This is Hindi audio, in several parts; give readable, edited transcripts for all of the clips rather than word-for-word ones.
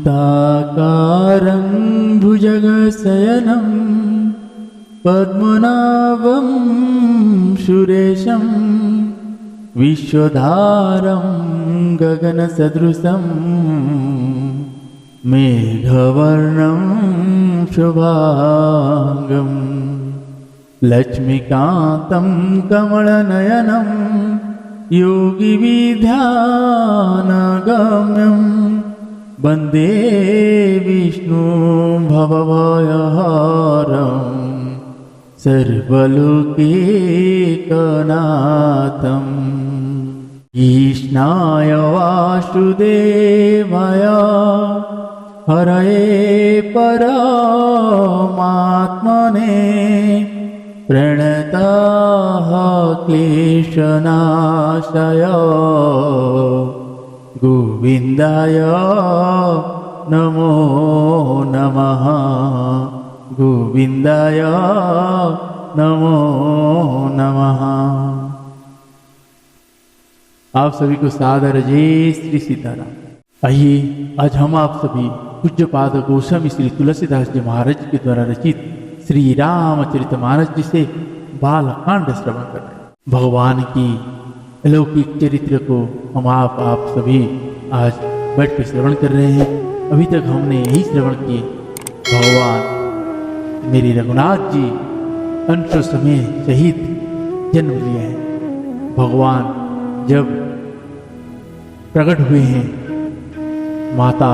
शान्ताकारं भुजगशयनं पद्मनाभं सुरेशं विश्वधारं गगनसदृशं मेघवर्णं शुभांगं लक्ष्मीकान्तं कमलनयनं योगिविध्यानगम्यं वन्दे विष्णु भवभयहरं सर्वलोकैकनाथं कृष्णाय वासुदेवाय हरये परमात्मने प्रणताः क्लेशनाशाय गोविन्दाय नमो नमः गोविन्दाय नमो नमः। आप सभी को सादर जय श्री सीताराम। आइए आज हम आप सभी पूज्यपाद गोस्वामी श्री तुलसीदास जी महाराज के द्वारा रचित श्री रामचरितमानस जी से बालकांड श्रवण कर रहे हैं। भगवान की अलौकिक चरित्र को हम आप सभी आज बैठ कर श्रवण कर रहे हैं। अभी तक हमने यही श्रवण किए। भगवान मेरे रघुनाथ जी अंश समय शहीद जन्म लिए हैं। भगवान जब प्रकट हुए हैं, माता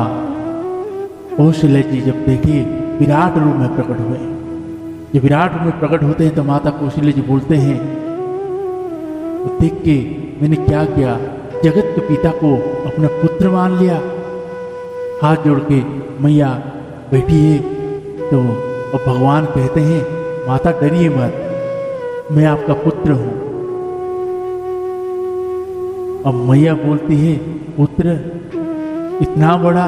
कौशल्या जी जब देखे विराट रूप में प्रकट हुए हैं। जब विराट रूप में प्रकट होते हैं तो माता कौशल्या जी बोलते हैं, तो देख के मैंने क्या किया, जगत के पिता को अपना पुत्र मान लिया। हाथ जोड़ के मैया बैठी है। तो और भगवान कहते हैं, माता डरिए मत, मैं आपका पुत्र हूं। अब मैया बोलती है, पुत्र इतना बड़ा?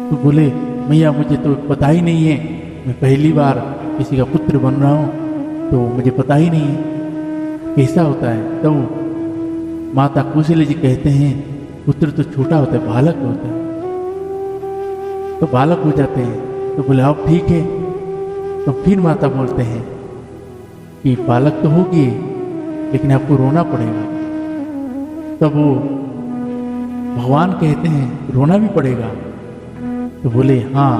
तो बोले, मैया मुझे तो पता ही नहीं है, मैं पहली बार किसी का पुत्र बन रहा हूं, तो मुझे पता ही नहीं है कैसा होता है। तो माता कौशल्या जी कहते हैं, पुत्र तो छोटा होता है, बालक होता है, तो बालक हो जाते हैं। तो बोले अब ठीक है। तो फिर माता बोलते हैं कि बालक तो होगी लेकिन आपको रोना पड़ेगा। तब वो भगवान कहते हैं, रोना भी पड़ेगा? तो बोले हाँ,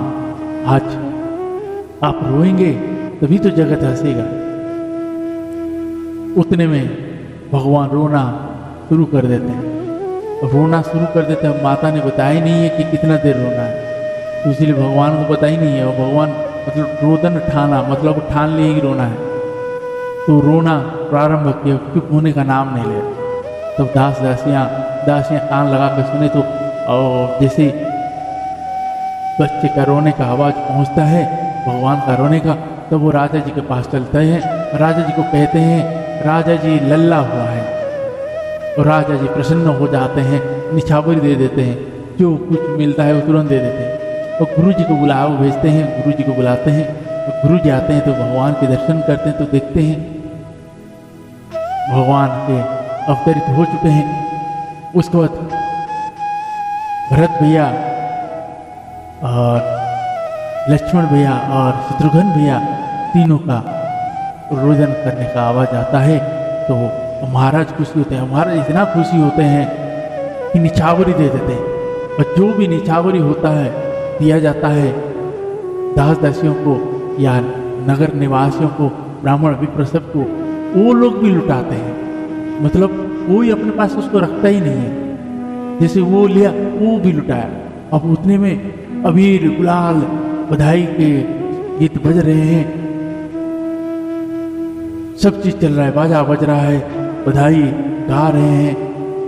आज आप रोएंगे तभी तो जगत हंसेगा। उतने में भगवान रोना शुरू कर देते हैं। रोना शुरू कर देते हैं। माता ने बताया ही नहीं है कि कितना देर रोना है, तो इसलिए भगवान को पता ही नहीं है। और भगवान मतलब रोदन ठाना, मतलब ठान लिए कि रोना है, तो रोना प्रारंभ किया, चुप होने का नाम नहीं ले रहे। तब दासियाँ कान लगा कर सुने तो जैसे बच्चे का रोने का आवाज पहुंचता है, भगवान का रोने का, तब वो राजा जी के पास चलते हैं। राजा जी को कहते हैं, राजा जी लल्ला हुआ है। और राजा जी प्रसन्न हो जाते हैं, निछावरी दे देते हैं, जो कुछ मिलता है वो तुरंत दे देते हैं। और गुरु जी को भेजते हैं। गुरु जी को बुलाते हैं। तो गुरु जी आते हैं तो भगवान के दर्शन करते हैं, तो देखते हैं भगवान के अवतरित हो चुके हैं। उसके बाद भरत भैया और लक्ष्मण भैया और शत्रुघ्न भैया तीनों का रोदन करने का आवाज आता है। तो महाराज खुशी होते हैं। महाराज इतना खुशी होते हैं कि निछावरी दे देते हैं। और जो भी निछावरी होता है दिया जाता है दास दासियों को या नगर निवासियों को, ब्राह्मण विप्र सबको, वो लोग भी लुटाते हैं। मतलब कोई अपने पास उसको रखता ही नहीं है। जैसे वो लिया वो भी लुटाया। अब उतने में अबीर गुलाल बधाई के गीत बज रहे हैं, सब चीज चल रहा है, बाजा बज रहा है, बधाई गा रहे हैं।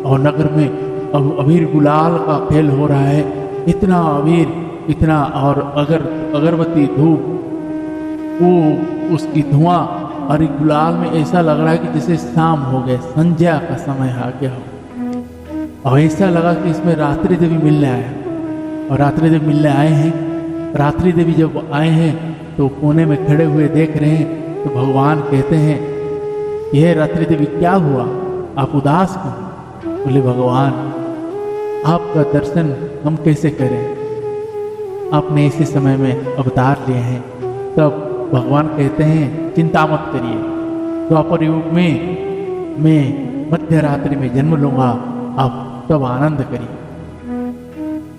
और नगर में अब अबीर गुलाल का खेल हो रहा है। इतना अबीर, इतना, और अगरबत्ती धूप, वो उसकी धुआं और गुलाल में ऐसा लग रहा है कि जैसे शाम हो गए, संध्या का समय आ गया हो। और ऐसा लगा कि इसमें रात्रि देवी मिलने आया। और रात्रि देवी मिलने आए हैं। रात्रि देवी जब आए हैं तो कोने में खड़े हुए देख रहे हैं। तो भगवान कहते हैं, यह रात्रि देवी क्या हुआ, आप उदास क्यों? बोले भगवान आपका दर्शन हम कैसे करें? आपने ऐसे समय में अवतार लिए हैं, तब भगवान कहते हैं चिंता मत करिए, द्वापर युग में मैं मध्य रात्रि में जन्म लूंगा, आप तब आनंद करिए।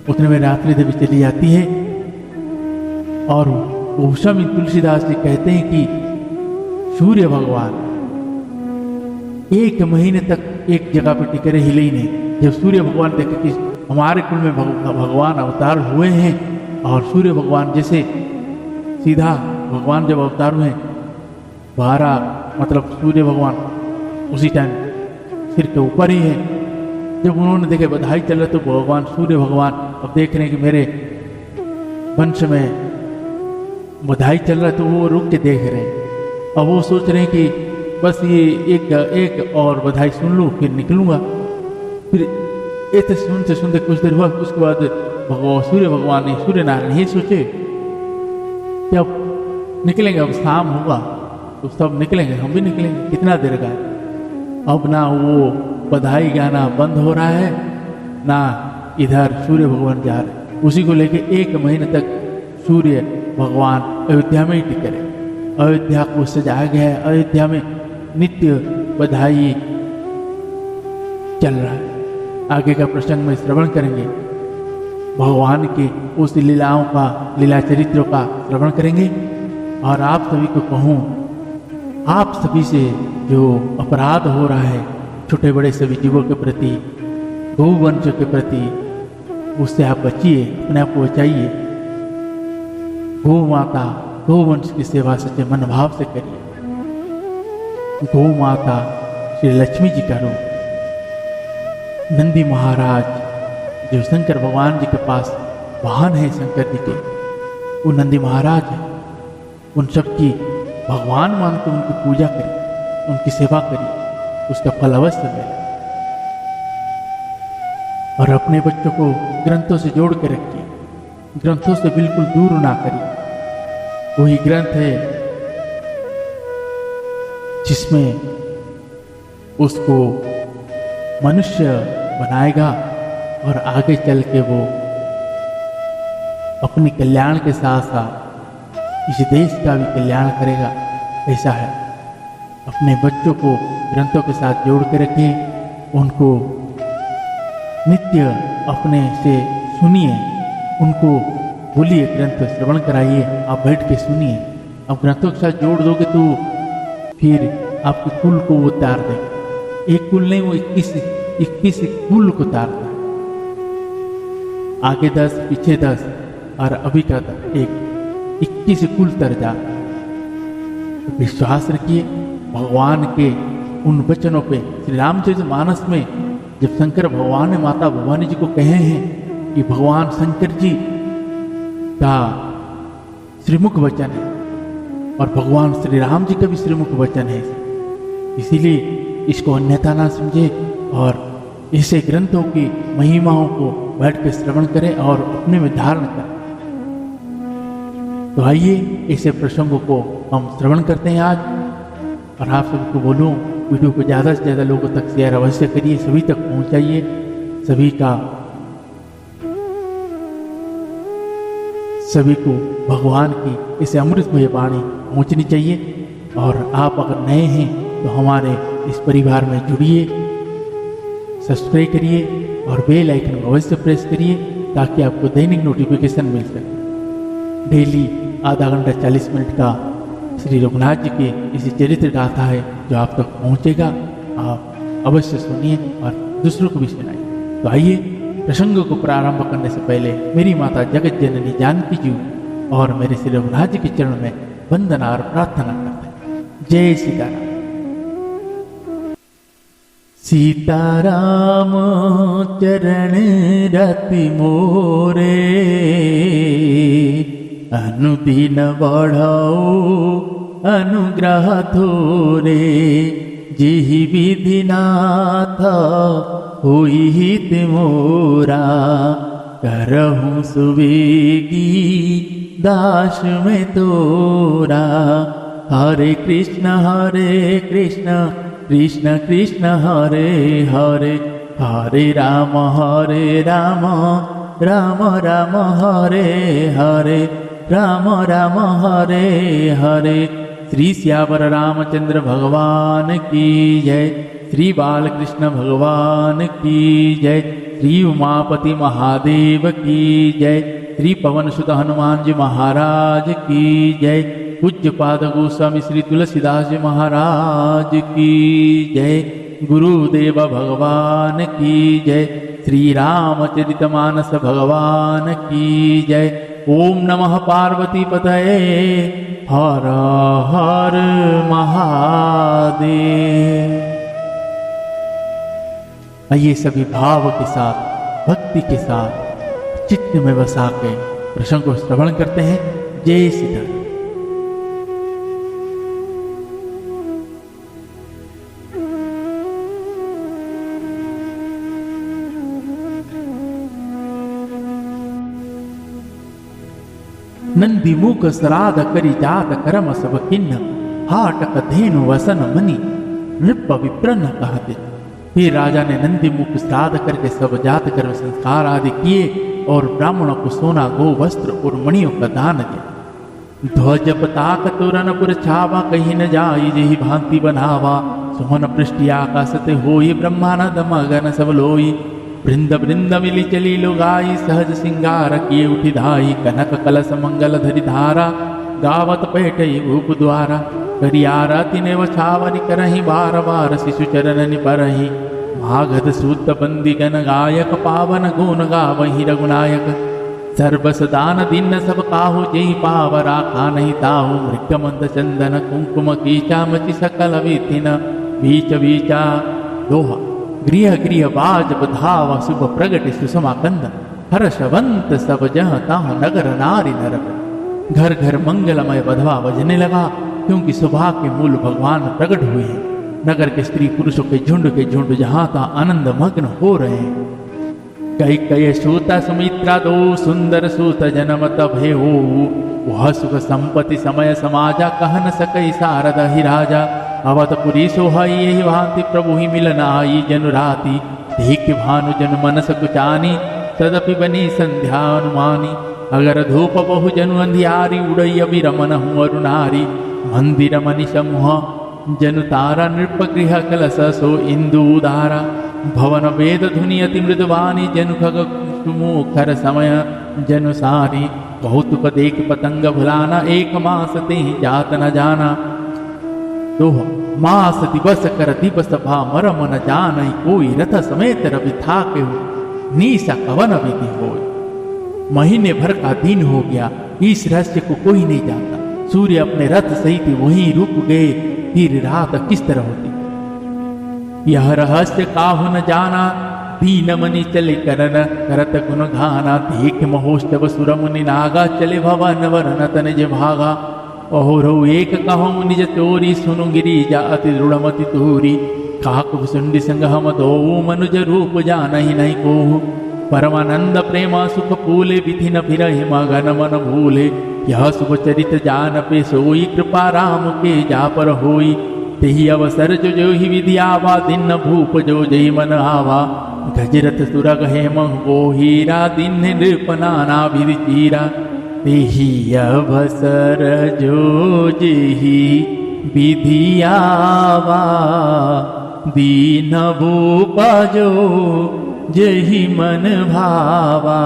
उतने में रात्रि देवी चली जाती है और गोस्वामी तुलसीदास जी कहते हैं कि सूर्य भगवान 1 महीने तक एक जगह पर टिके रहे, हिले ही नहीं। जब सूर्य भगवान देखे कि हमारे कुल में भगवान अवतार हुए हैं, और सूर्य भगवान जैसे सीधा भगवान जब अवतार हुए 12 मतलब सूर्य भगवान उसी टाइम सिर के ऊपर ही है। जब उन्होंने देखे बधाई चल रहा तो भगवान सूर्य भगवान अब देख रहे हैं कि मेरे वंश में बधाई चल रहा है, तो वो रुक के देख रहे हैं। अब वो सोच रहे हैं कि बस ये एक और बधाई सुन लूँ फिर निकलूंगा। फिर ऐसे सुनते सुनते कुछ देर हुआ, उसके बाद भगवान सूर्य भगवान ने सूर्य नारायण ही सोचे कि अब निकलेंगे, अब शाम होगा तो सब निकलेंगे, हम भी निकलेंगे, कितना देर का है। अब ना वो बधाई गाना बंद हो रहा है, ना इधर सूर्य भगवान जा रहे। उसी को लेके 1 महीने तक सूर्य भगवान अयोध्या में ही टिके रहे। अयोध्या को सजाया गया है, अयोध्या में नित्य बधाई चल रहा है। आगे का प्रसंग में श्रवण करेंगे, भगवान के उस लीलाओं का, लीला चरित्रों का श्रवण करेंगे। और आप सभी को कहूँ, आप सभी से जो अपराध हो रहा है छोटे बड़े सभी जीवों के प्रति, गौवंश के प्रति, उससे आप बचिए, अपने आप को बचाइए। गौ माता गौवंश की सेवा सच्चे मन भाव से करिए। गौ माता श्री लक्ष्मी जी का रूप, नंदी महाराज जो शंकर भगवान जी के पास वाहन है शंकर जी के, वो नंदी महाराज है। उन सबकी भगवान मान के उनकी पूजा करिए, उनकी सेवा करिए, उसका फल अवश्य मिले। और अपने बच्चों को ग्रंथों से जोड़ के रखिए, ग्रंथों से बिल्कुल दूर ना करिए। वही ग्रंथ है जिसमें उसको मनुष्य बनाएगा और आगे चल के वो अपने कल्याण के साथ साथ इस देश का भी कल्याण करेगा। ऐसा है, अपने बच्चों को ग्रंथों के साथ जोड़ के रखें, उनको नित्य अपने से सुनिए, उनको बोलिए, ग्रंथ श्रवण कराइए, आप बैठ के सुनिए। अब ग्रंथों के साथ जोड़ दोगे तो फिर आपके कुल को वो तार देगा। एक कुल नहीं, वो 21 कुल को तारता है। आगे 10 पीछे 10 और अभी का 21 कुल तर जाता है। तो विश्वास रखिए भगवान के उन वचनों पे। श्री रामचरितमानस में जब शंकर भगवान ने माता भवानी जी को कहे हैं कि भगवान शंकर जी का श्रीमुख वचन है और भगवान श्री राम जी का भी श्रीमुख वचन है, इसीलिए इसको अन्यथा ना समझे और ऐसे ग्रंथों की महिमाओं को बैठ के श्रवण करें और अपने में धारण करें। तो आइए ऐसे प्रसंगों को हम श्रवण करते हैं आज। और आप सबको बोलूं, वीडियो को ज़्यादा से ज़्यादा लोगों तक शेयर अवश्य करिए, सभी तक पहुंचाइए। सभी को भगवान की इसे अमृतमय वाणी पहुंचनी चाहिए। और आप अगर नए हैं तो हमारे इस परिवार में जुड़िए, सब्सक्राइब करिए और बेल आइकन को अवश्य प्रेस करिए ताकि आपको दैनिक नोटिफिकेशन मिल सके। डेली आधा घंटा 40 मिनट का श्री रघुनाथ जी के इसी चरित्र गाथा है जो आप तक पहुंचेगा। आप अवश्य सुनिए और दूसरों को भी सुनाइए। तो आइए प्रसंग को प्रारंभ करने से पहले मेरी माता जगत जननी जानकी जी और मेरे श्री रघुनाथ जी के चरण में वंदना और प्रार्थना करते हैं। जय सीताराम। सीताराम चरण रति मोरे, अनुदिन बढ़ाओ अनुग्रह थोरे। जिहि विधि नाथ होई हित मोरा, करहूँ सुवेगी दास में तोरा। हरे कृष्ण कृष्ण कृष्ण हरे हरे, हरे राम राम राम हरे हरे, राम राम हरे हरे। श्री श्यावर रामचंद्र भगवान की जय, श्री बालकृष्ण भगवान की जय, श्री उमापति महादेव की जय, श्री पवन सुत हनुमान जी महाराज की जय, पूज्य पाद गोस्वामी श्री तुलसीदास जी महाराज की जय, गुरुदेव भगवान की जय, श्री रामचरितमानस भगवान की जय। ओम नमः पार्वती पतये, हर हर महादेव। आइए सभी भाव के साथ, भक्ति के साथ चित्त में बसा के प्रसंग को श्रवण करते हैं। जय सीताराम। नंदी मुख श्राद्ध करी जात करम सब किन्न, हाटक धेनु वसन मनी नृप विप्र न कहते। फिर राजा ने नंदी मुख श्राद्ध करके सब जात कर्म संस्कार आदि किए और ब्राह्मणों को सोना, गो, वस्त्र और मणियों का दान दिया। ध्वज पताक तोरणपुर छावा, कहीं न जाई जेहि भांति बनावा। सोहन पृष्ठि आकाशते होई, ब्रह्मानंद मगन सब लोई। वृंद वृंद मिली चली लुगाई, सहज सिंगार किए उठी धाई। कनक कलश मंगल धरि धारा, गावत पैठई भूप द्वारा। करी आरती ने वछावनी करही, बार बार शिशु चरण परही। माघध सूत बंदी गण गायक, पावन गुण गावही रघुनायक। सर्वस दान दीन सब काहू, जेहि पाव राखा नहीं ताहू। मृग मंद चंदन कुंकुम कीचा, मचि सकल विधिन बीच बीचा। दोहा। गृह गृह बाज बधाव, शुभ प्रगट सुषमा कंद। हर्षवंत सब जह ताह, नगर नारी नरक। घर घर मंगलमय बधवा बजने लगा, क्योंकि सुबह के मूल भगवान प्रकट हुए हैं। नगर के स्त्री पुरुषों के झुंड जहां ता आनंद मग्न हो रहे हैं। कई कई सूता सुमित्रा दो, सुंदर सूत जन्म तब हे हो। वह सुख संपत्ति समय समाजा, कह न सकई सारद ही राजा। अवतपुरी सोहाई यही भांति, प्रभु ही मिलन आई जनु राति। देख भानु जन मनस कुचानी, तदपि बनी संध्या अनुमानी। अगर धूप बहु जनु अंधियारी, उड़ई अभिरमन हूँ अरुणारी। मंदिर मनि समूह जनु तारा, नृप गृह कलश सो इंदु उदारा। भवन वेद धुनि अति मृदुवानी, जनु खग सुमुखर समय जनु सारी। कौतुक देख पतंग भुलाना, एक मास ते जात न जाना। दोह। मास दिवस कर दिवस भा, मरम न जानई कोई। रथ समेत रवि थाके हो, नीसा कवन विधि होय। महीने भर का दिन हो गया, इस रहस्य को कोई नहीं जानता। सूर्य अपने रथ सहित वहीं रुक गए, फिर रात किस तरह होती यह रहस्य काहू न जाना। दीन मनि चले करन करत गुण गाना। देख महोत्सव सुर मुनि नागा, चले भवन वरन तन जे भागा। अहोरौ एक कहूँ निज चोरी, सुनु गिरिजा अति दृढ़मति तूरी। काक भुसुंडी संग हम दो, मनुज रूप जानहि नहीं कोहु। परमानंद प्रेम सुख फूले, विधि न फिरहि मगन मन भूले। यह शुभ चरित जान पे सोई, कृपा राम के जा पर होई। तेहि अवसर जो ही विधि आवा, दिन भूप जो जय मन आवा। गजरथ सुरग हेमं गोहीरा, दिन नृप नाना विधि चीरा। तेहि अवसर जो जेहि विधि आवा, दीन भूप जो जेहि मन भावा।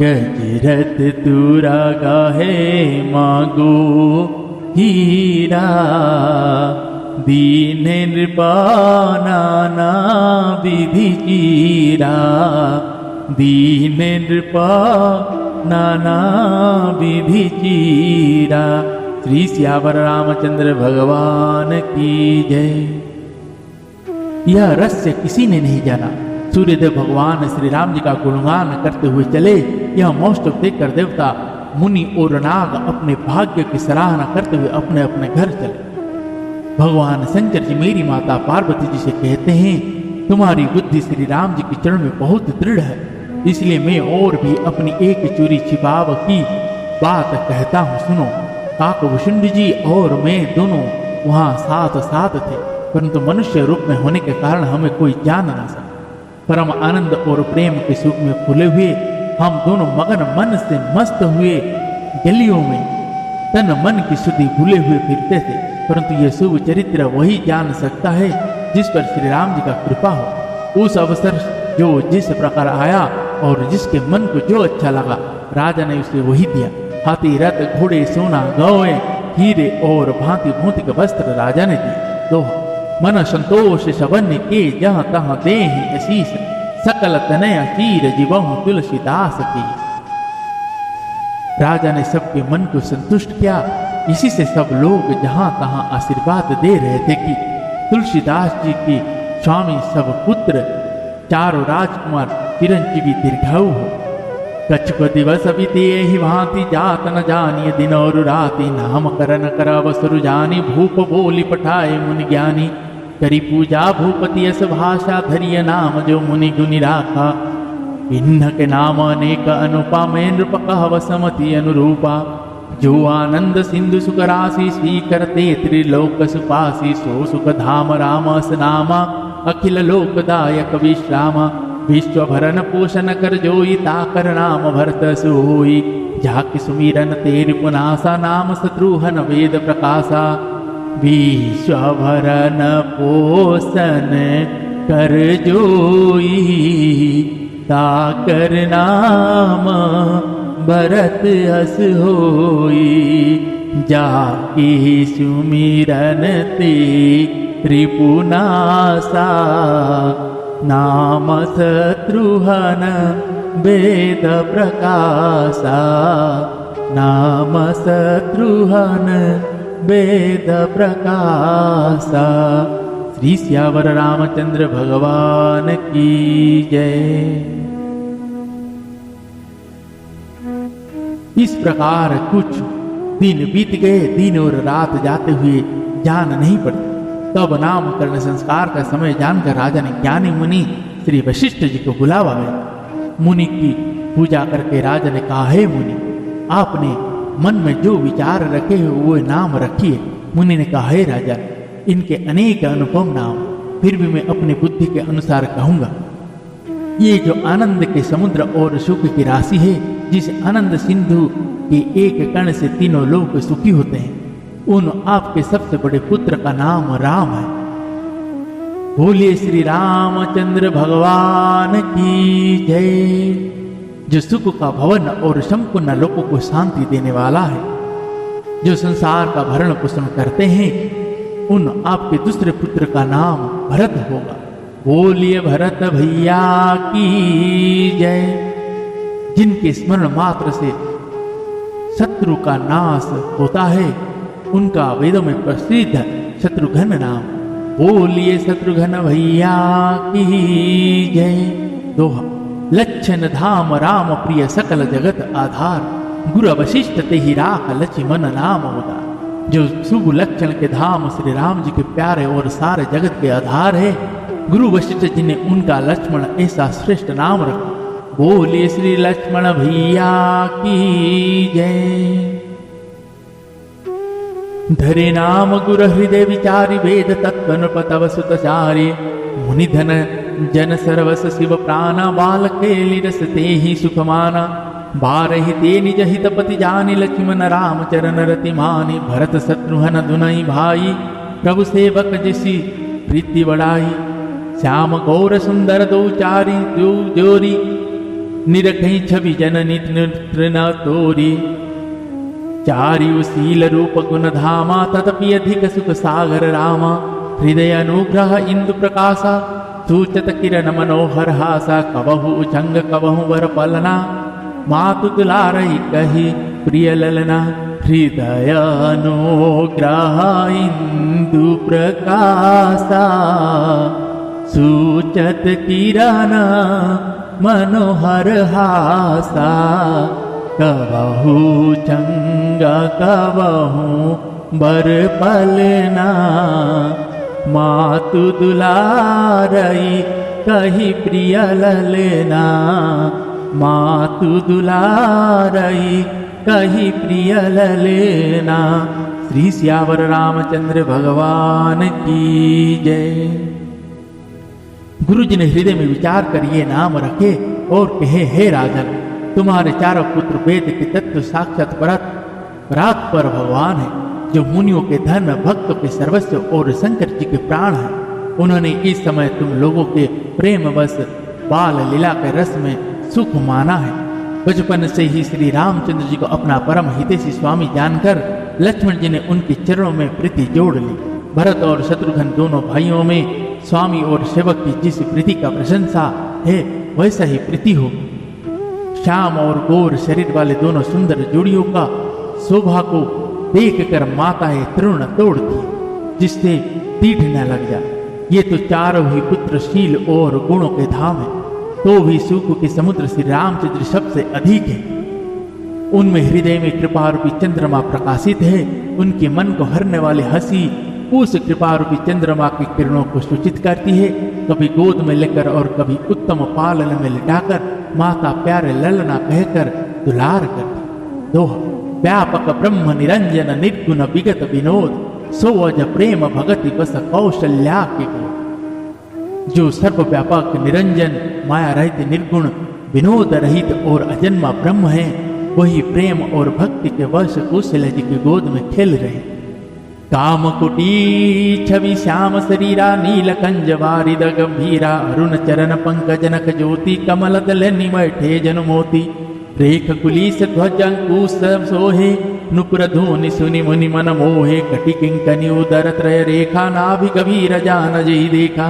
गजरथ तुरग हेम गोहीरा, दीन नृप नाना विधि चीरा। दीन नृप नाना विधि चीरा। श्री श्यावर रामचंद्र भगवान की जय। यह रहस्य किसी ने नहीं जाना। सूर्यदेव भगवान श्री राम जी का गुणगान करते हुए चले। यह महोत्सव देखकर देवता, मुनि और नाग अपने भाग्य की सराहना करते हुए अपने अपने घर चले। भगवान शंकर जी मेरी माता पार्वती जी से कहते हैं, तुम्हारी बुद्धि श्री राम जी के चरण में बहुत दृढ़ है, इसलिए मैं और भी अपनी एक चोरी छिपाव की बात कहता हूँ, सुनो। काकभूषुंड जी और मैं दोनों वहाँ साथ साथ थे, परंतु मनुष्य रूप में होने के कारण हमें कोई जान ना सका। परम आनंद और प्रेम के सुख में फूले हुए हम दोनों मगन मन से मस्त हुए गलियों में तन मन की शुद्धि भूले हुए फिरते थे। परंतु यह शुभ चरित्र वही जान सकता है जिस पर श्री राम जी का कृपा हो। उस अवसर जो जिस प्रकार आया और जिसके मन को जो अच्छा लगा राजा ने उसे वही दिया। हाथी, रथ, घोड़े, सोना, गौएं, हीरे और भांति भांति के वस्त्र राजा ने दिए। दोहा, मन संतोष सबन के जहाँ तहाँ देहि आशीष, सकल तनय चीर जीवहु तुलसीदास की। राजा ने सबके मन को संतुष्ट किया। इसी से सब लोग जहां तहां आशीर्वाद दे रहे थे कि तुलसीदास जी के स्वामी सब पुत्र चारों राजकुमार चिरंजीवी दीर्घायु हो। कछुक दिवस बीते ही भांति जात न जानिए दिन और राति, नाम करन करव सुरु जानी, भूप बोली पठाए मुनि ज्ञानी। करी पूजा भूपति यस भाषा, धरिय नाम जो मुनि गुनि राखा। इन्ह के नाम अनेक अनुपम, नृप कहव समति अनुरूपा। जो आनंद सिंधु सुख राशि, स्वीकरते त्रिलोक सुपासी। सो सुख धाम रामस नामा, अखिल लोकदायक विश्रामा। विश्व भरन पोषण कर जोई, ताकर नाम भरत सोई। जाके सुमिरन तेरि पुनासा, नाम शत्रुघ्न वेद प्रकाशा। विश्व भरन पोषण कर जोई, ताकर नाम भरत अस होई। जाके सुमिरन तेरि पुनासा, नाम शत्रुघ्न वेद प्रकाशा। नाम शत्रुघ्न वेद प्रकाशा। श्री सियावर रामचंद्र भगवान की जय। इस प्रकार कुछ दिन बीत गए। दिन और रात जाते हुए जान नहीं पड़ती। तब नामकरण संस्कार का समय जानकर राजा ने ज्ञानी मुनि श्री वशिष्ठ जी को बुलावा गया। मुनि की पूजा करके राजा ने कहा, हे मुनि, आपने मन में जो विचार रखे हो वो नाम रखिए। मुनि ने कहा, हे राजा, इनके अनेक अनुपम नाम, फिर भी मैं अपनी बुद्धि के अनुसार कहूंगा। ये जो आनंद के समुद्र और सुख की राशि है, जिस आनंद सिंधु के एक कण से तीनों लोग सुखी होते हैं, उन आपके सबसे बड़े पुत्र का नाम राम है। बोलिए श्री रामचंद्र भगवान की जय। जो सुख का भवन और संपूर्ण लोगों को शांति देने वाला है, जो संसार का भरण पोषण करते हैं, उन आपके दूसरे पुत्र का नाम भरत होगा। बोलिए भरत भैया की जय। जिनके स्मरण मात्र से शत्रु का नाश होता है, उनका वेदों में प्रसिद्ध शत्रुघ्न नाम। बोलिए शत्रुघ्न भैया की जय। दोहा, लक्षण धाम राम प्रिय सकल जगत आधार, गुरु वशिष्ठ ते ही राख लक्ष्मण नाम होता। जो शुभ लक्षण के धाम श्री राम जी के प्यारे और सारे जगत के आधार है, गुरु वशिष्ठ जी ने उनका लक्ष्मण ऐसा श्रेष्ठ नाम रखा। बोलिए श्री लक्ष्मण भैया की जय। धरे नाम गुरु हृदय विचारी, वेद तत्व नृपतव सुतचारी। मुनि धन जन सर्वस शिव प्राणा, बाल खेली रस ते ही सुख माना। बारहि ते निज हित पति जानी, लक्ष्मण राम चरण रति मानी। भरत शत्रुघ्न दुनई भाई, प्रभु सेवक जिसी प्रीति बढ़ाई। श्याम गौर सुंदर दो चारी, दो जोरी निरखई छवि जननी नेत्र न तोरी। चारियु शील रूप गुण धामा, तदपि अधिक सुख सागर रामा। हृदय अनुग्रह इंदु प्रकाशा, सूचत किरण मनोहर हासा। कबहु उचंग कबहु वर पलना, मातु दुलारई कही प्रिय ललना। हृदय अनुग्रह इंदु प्रकाशा, सूचत किरण मनोहर हासा। कबहु चंग कबहु बर पलना, मातु दुलारई कही प्रिय ललना। मातु दुलारई कही प्रिय ललना। श्री सियावर रामचंद्र भगवान की जय। गुरुजी ने हृदय में विचार कर ये नाम रखे और कहे, हे राजन, तुम्हारे चारों पुत्र वेद के तत्व साक्षात परात्पर भगवान है, जो मुनियों के धन, भक्तों के सर्वस्व और शंकर जी के प्राण है। उन्होंने इस समय तुम लोगों के प्रेम बस बाल लीला के रस में सुख माना है। बचपन से ही श्री रामचंद्र जी को अपना परम हितैषी स्वामी जानकर लक्ष्मण जी ने उनके चरणों में प्रीति जोड़ ली। भरत और शत्रुघ्न दोनों भाइयों में स्वामी और सेवक की जिस प्रीति का प्रशंसा है वैसा ही प्रीति हो। श्याम और गौर शरीर वाले दोनों सुंदर जोड़ियों का शोभा को देखकर माताएं तृण तोड़ती, जिससे तीठ न लग जाए। ये तो चारों ही पुत्र शील और गुणों के धाम है, तो भी सुख के समुद्र श्री रामचंद्र सबसे अधिक है। उनमें हृदय में कृपा रूपी चंद्रमा प्रकाशित है। उनके मन को हरने वाली हंसी उस कृपा रूपी चंद्रमा की किरणों को सूचित करती है। कभी गोद में लेकर और कभी उत्तम पालन में लिटाकर माता प्यारे ललना कहकर दुलार करती। दोहा, व्यापक ब्रह्म निरंजन निर्गुण विगत विनोद, सोअज प्रेम भगति बस कौशल्या के गोद। जो सर्वव्यापक निरंजन माया रहित निर्गुण विनोद रहित और अजन्मा ब्रह्म है, वही प्रेम और भक्ति के वश कौशल्य जी की गोद में खेल रहे। काम कुटी छवि श्याम शरीरा नील कंज वारिद गंभीरा, अरुण चरण पंकजनक ज्योति कमल दल निमठे जन मोती, रेख कुलीस ध्वज अंकुश सोहे, नुपुर धूनि सुनि मुनि मन मोहे, कटि किंकनि उदर त्रय रेखा, नाभि गभीर जान जई देखा,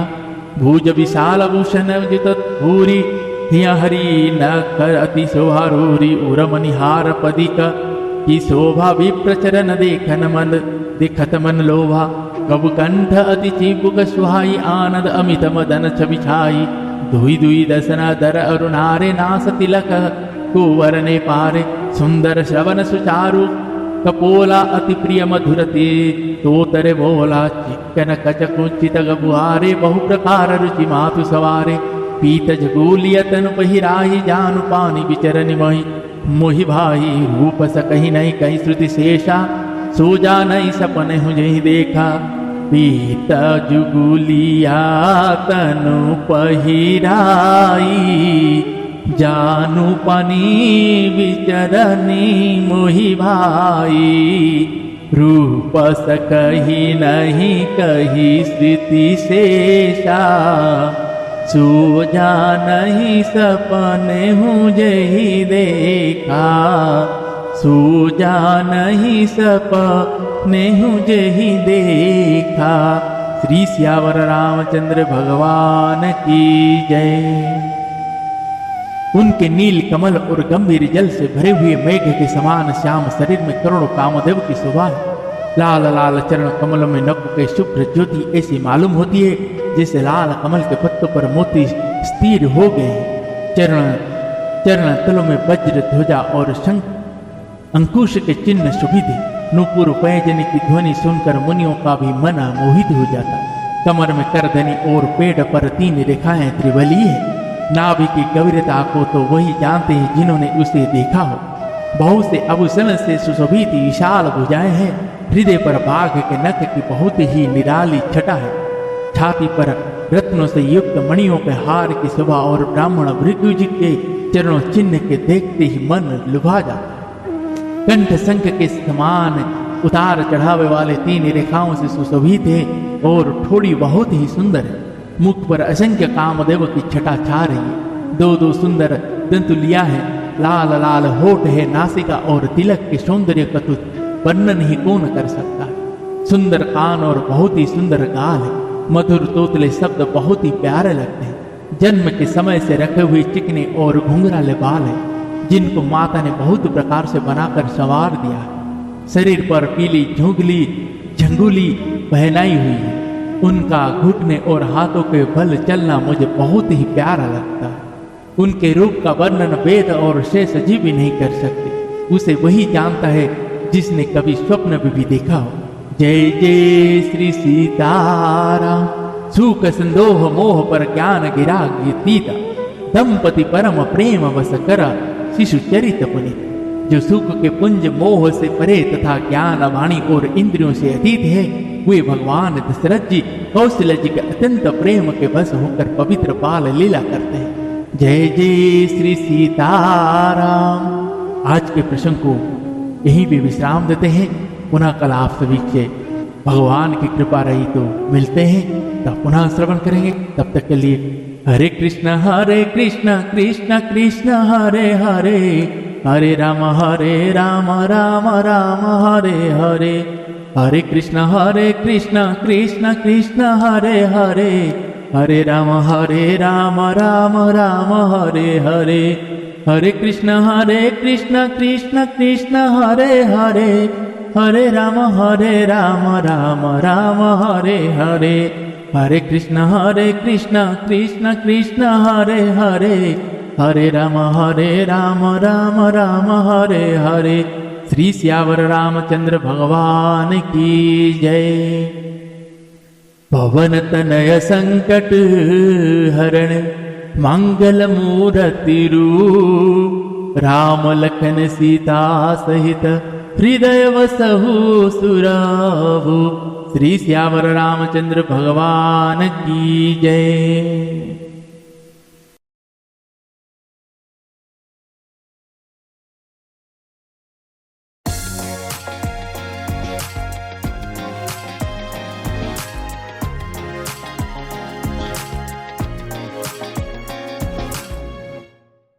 भुज विशाल भूषण जित भूरि, हिया हरि नखर अति शोभारूरी, उरमनिहार पदिक की शोभा विप्रचरण देखत मन लोभा, कबु कंठ अति चिबुक सुहाई, आनंद अमित मदन छवि छाई, दुई दुई दसना दर अरुणारे, नास तिलक कुंवर ने पारे, सुंदर श्रवण सुचारु कपोला, अति प्रिय मधुरते तोतरे बोला, चिक्कन कच कुंचित गबुआरे, बहु प्रकार रुचि मातु सवारे, पीत जगूलिय तनु पहिराही, जानु पानी विचरनि मही, मोहि भाई रूप सकहि नहीं कहीं श्रुति शेषा, सो जा नहीं सपने हुजे देखा, पीत जुगुलिया तनु पहिराई, जानु पानी विचरनी मोहि भाई, रूप सकहि नहीं कही स्थिति शेषा, सो जा नहीं सपने हूँ जही देखा, सो जा नहीं सपने हूँ जही देखा। श्री सियावर रामचंद्र भगवान की जय। उनके नील कमल और गंभीर जल से भरे हुए मेघ के समान श्याम शरीर में करोड़ों कामदेव की शोभा है। लाल लाल चरण कमलों में नभ के शुभ्र ज्योति ऐसी मालूम होती है जैसे लाल कमल के पत्तों पर मोती स्थिर हो गए हैं। चरण तलों में वज्र ध्वजा और शंख अंकुश के चिन्ह शोभित है। नूपुर पैजनी की ध्वनि सुनकर मुनियों का भी मन मोहित हो जाता। कमर में करधनी और पेड़ पर 3 रेखाएं त्रिवली है। नाभि की गंभीरता को तो वही जानते हैं जिन्होंने उसे देखा हो। बहुत से आभूषण से सुशोभित विशाल भुजाएं हैं। हृदय पर बाघ के नख की बहुत ही निराली छटा है। छाती पर रत्नों से युक्त मणियों के हार की शोभा और ब्राह्मण भृगु जी के चरणों चिन्ह के देखते ही मन लुभा जाता। कंठ शंख के समान उतार चढ़ावे वाले 3 रेखाओं से सुशोभित है और ठोड़ी बहुत ही सुंदर है। मुख पर असंख्य कामदेव की छटा छा रही है। 2 सुंदर दंतुलिया है। लाल लाल होठ है। नासिका और तिलक के सौंदर्य का तो वर्णन ही कौन कर सकता है। सुंदर कान और बहुत ही सुंदर गाल है। मधुर तोतले शब्द बहुत ही प्यारे लगते हैं। जन्म के समय से रखे हुए चिकने और घुंघराले बाल है जिनको माता ने बहुत प्रकार से बनाकर संवार दिया है। शरीर पर पीली झंगुली पहनाई हुई है। उनका घुटने और हाथों के बल चलना मुझे बहुत ही प्यारा लगता है। उनके रूप का वर्णन वेद और शेष जीव भी नहीं कर सकते। उसे वही जानता है जिसने कभी स्वप्न में भी देखा हो। जय जय श्री सीताराम। सुख संदोह मोह पर ज्ञान गिरा गीता। दंपति परम प्रेम वस कर शिशु चरित पुनित। जो सुख के पुंज मोह से परे तथा ज्ञान वाणी और इंद्रियों से अतीत है वे भगवान दशरथ जी कौशल्य जी के अत्यंत प्रेम के बस होकर पवित्र बाल लीला करते हैं। जय जय श्री सीताराम। आज के प्रसंग को यहीं पे विश्राम देते हैं। पुनः कल आप सभी से भगवान की कृपा रही तो मिलते हैं, तब पुनः श्रवण करेंगे। तब तक के लिए हरे कृष्ण कृष्ण कृष्ण हरे हरे, हरे राम राम राम हरे हरे, हरे कृष्ण कृष्ण कृष्ण हरे हरे, हरे राम राम राम हरे हरे, हरे कृष्ण कृष्ण कृष्ण हरे हरे, हरे राम राम राम हरे हरे, हरे कृष्ण कृष्ण कृष्ण हरे हरे, हरे राम राम राम हरे हरे। श्री सियावर रामचंद्र भगवान की जय। पवन तनय संकट हरण मंगल मूर्ति रूप, राम लखन सीता सहित हृदय वसहु सुरावु। श्री सियावर रामचंद्र भगवान की जय।